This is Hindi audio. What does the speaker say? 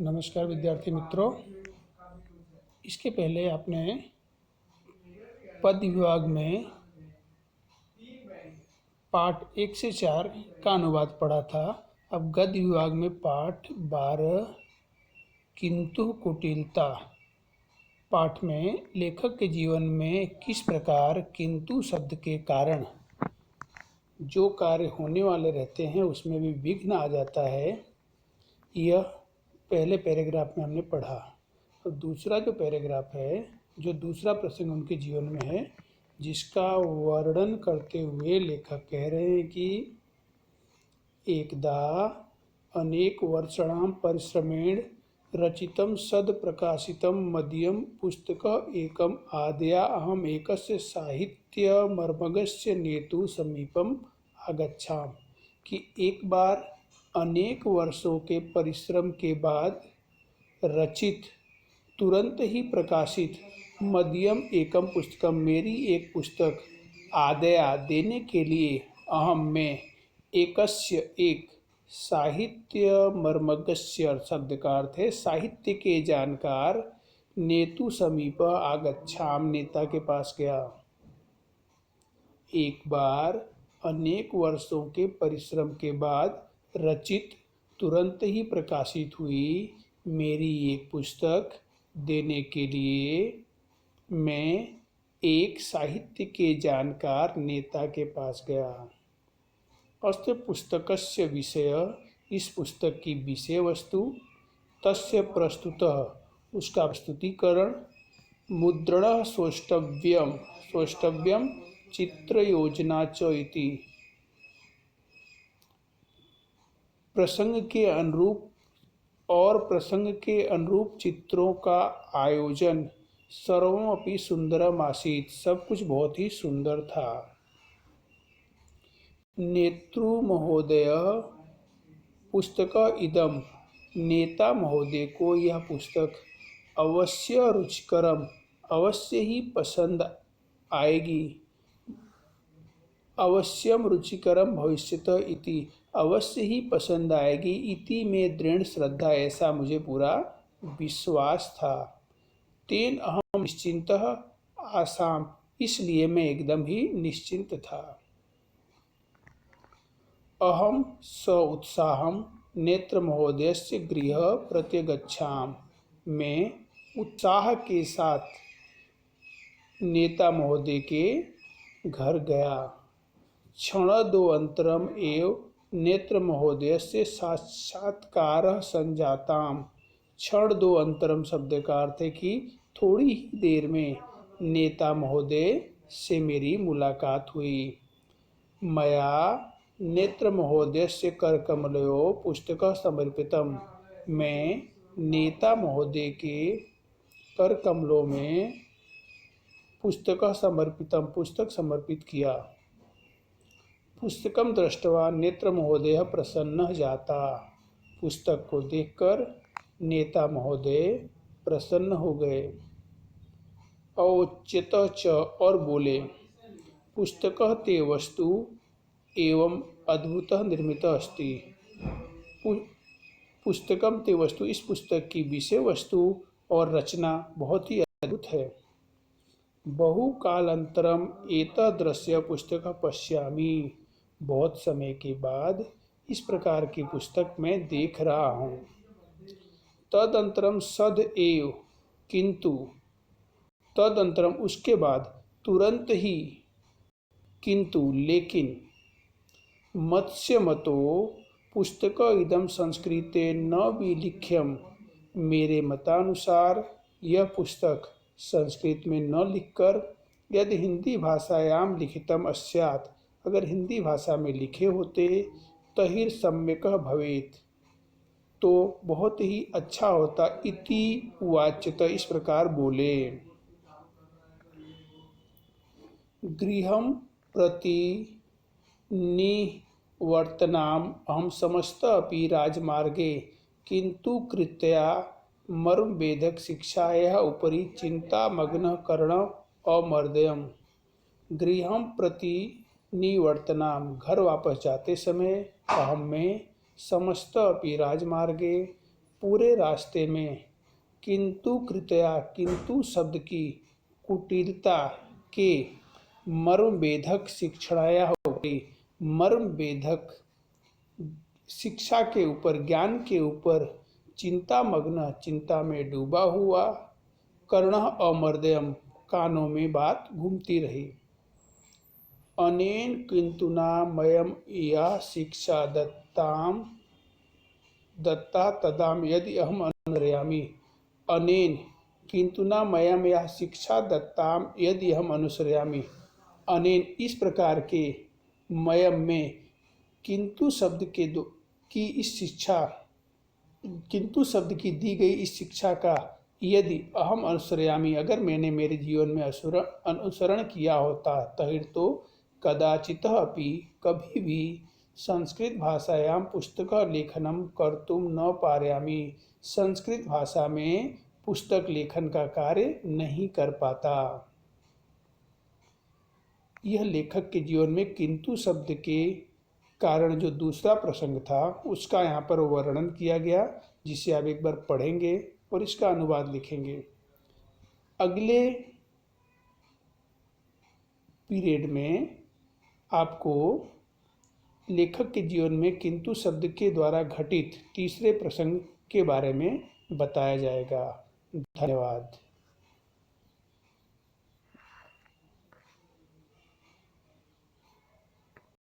नमस्कार विद्यार्थी मित्रों। इसके पहले आपने पद विभाग में पाठ 1 से 4 का अनुवाद पढ़ा था। अब गद्य विभाग में पाठ 12 किंतु कुटिलता पाठ में लेखक के जीवन में किस प्रकार किंतु शब्द के कारण जो कार्य होने वाले रहते हैं उसमें भी विघ्न आ जाता है, यह पहले पैराग्राफ में हमने पढ़ा। और दूसरा जो पैराग्राफ है, जो दूसरा प्रसंग उनके जीवन में है, जिसका वर्णन करते हुए लेखक कह रहे हैं कि एकदा अनेक वर्षाणां परिश्रमेण रचितं सद्प्रकाशितं मदीयं पुस्तक एकम् आद्या अहम एकस्य साहित्यमर्मज्ञस्य नेतु समीपम आगच्छाम। कि एक बार अनेक वर्षों के परिश्रम के बाद रचित, तुरंत ही प्रकाशित मदीयम एकम पुस्तकम, मेरी एक पुस्तक, आदया देने के लिए, अहम में, एकस्य एक, साहित्य मर्मज्ञस्य शब्द का अर्थ है साहित्य के जानकार, नेतु समीप आगच्छाम, नेता के पास गया। एक बार अनेक वर्षों के परिश्रम के बाद रचित, तुरंत ही प्रकाशित हुई मेरी एक पुस्तक देने के लिए मैं एक साहित्य के जानकार नेता के पास गया। अस्य पुस्तकस्य विषय, इस पुस्तक की विषय वस्तु, तस्य प्रस्तुतः, उसका प्रस्तुतिकरण, मुद्रणः सौष्ठव्यम, सौष्ठव्यम चित्र योजना च इति, प्रसंग के अनुरूप और प्रसंग के अनुरूप चित्रों का आयोजन, सर्वमपि सुंदरम आसीत्, सब कुछ बहुत ही सुंदर था। नेतृ महोदय पुस्तक इदम, नेता महोदय को यह पुस्तक अवश्य रुचिकरम, अवश्य ही पसंद आएगी, अवश्यम रुचिकरम भविष्यत इति, अवश्य ही पसंद आएगी, इति में दृढ़ श्रद्धा, ऐसा मुझे पूरा विश्वास था। तेन अहम निश्चिंतः आसाम, इसलिए मैं एकदम ही निश्चिंत था। अहम स उत्साहम नेत्र महोदयस्य गृह प्रत्यगच्छाम, मैं उत्साह के साथ नेता महोदय के घर गया। क्षण दो अंतरम एव नेत्र महोदयस्य साक्षात्कारः संजाताम, क्षण दो अंतरम शब्द का अर्थ है कि थोड़ी ही देर में नेता महोदय से मेरी मुलाकात हुई। मया नेत्र महोदयस्य करकमलयोः पुस्तकः समर्पितम्, मैं नेता महोदय के करकमलों में पुस्तकः समर्पितम्, पुस्तक समर्पित किया। पुस्तकम दृष्ट्वा नेत्र महोदय प्रसन्न जाता, पुस्तक को देखकर नेता महोदय प्रसन्न हो गए। औच्यत च, और बोले, पुस्तकः ते वस्तु एवं अद्भुतः निर्मितः अस्ति, पुस्तकम ते वस्तु, इस पुस्तक की विषय वस्तु और रचना बहुत ही अद्भुत है। बहुकालांतरम एतदृश्य पुस्तकः पश्यामि, बहुत समय के बाद इस प्रकार की पुस्तक मैं देख रहा हूँ। तदंतरम सद एव, किंतु, तदंतरम उसके बाद, तुरंत ही, किंतु लेकिन, मत्स्य मतो पुस्तक इदम संस्कृते न विलिख्यम, मेरे मतानुसार यह पुस्तक संस्कृत में न लिखकर यदि हिंदी भाषायाम लिखितम अस्यात्, अगर हिंदी भाषा में लिखे होते, तहिर सम्यकः भवेत्, तो बहुत ही अच्छा होता, इति उवाच्यत, इस प्रकार बोले। गृहं प्रति निवर्तनाम अहम समस्त अपि राजमार्गे, किंतु कृत्या मर्मवेदक शिक्षायाः उपरि चिंतामग्नः करणम् अमर्दयम्। गृहं प्रति निवर्तनाम, घर वापस जाते समय, अहम में, समस्त अपि राजमार्गे, पूरे रास्ते में, किंतु कृपया किंतु शब्द की कुटिलता के मर्म वेधक शिक्षाया हो गई। मर्म वेधक शिक्षा के ऊपर, ज्ञान के ऊपर चिंता मग्न, चिंता में डूबा हुआ, कर्णः अमर्दयम्, कानों में बात घूमती रही। अनेन किंतुना मयम या शिक्षा दत्ता तदाम यदि अहम अनुसरयामि। अनेन किंतुना मयम या शिक्षा दत्ताम यदि हम अनुसरयामि। अनेन इस प्रकार के मयम में किंतु शब्द के की इस शिक्षा, किंतु शब्द की दी गई इस शिक्षा का यदि अहम अनुसरयामि, अगर मैंने मेरे जीवन में अनुसरण किया होता, तहिर तो कदाचितः अपि, कभी भी संस्कृत भाषायां पुस्तक लेखनम कर्तुम न पारयामि, संस्कृत भाषा में पुस्तक लेखन का कार्य नहीं कर पाता। यह लेखक के जीवन में किंतु शब्द के कारण जो दूसरा प्रसंग था उसका यहाँ पर वर्णन किया गया, जिसे आप एक बार पढ़ेंगे और इसका अनुवाद लिखेंगे। अगले पीरियड में आपको लेखक के जीवन में किंतु शब्द के द्वारा घटित तीसरे प्रसंग के बारे में बताया जाएगा। धन्यवाद।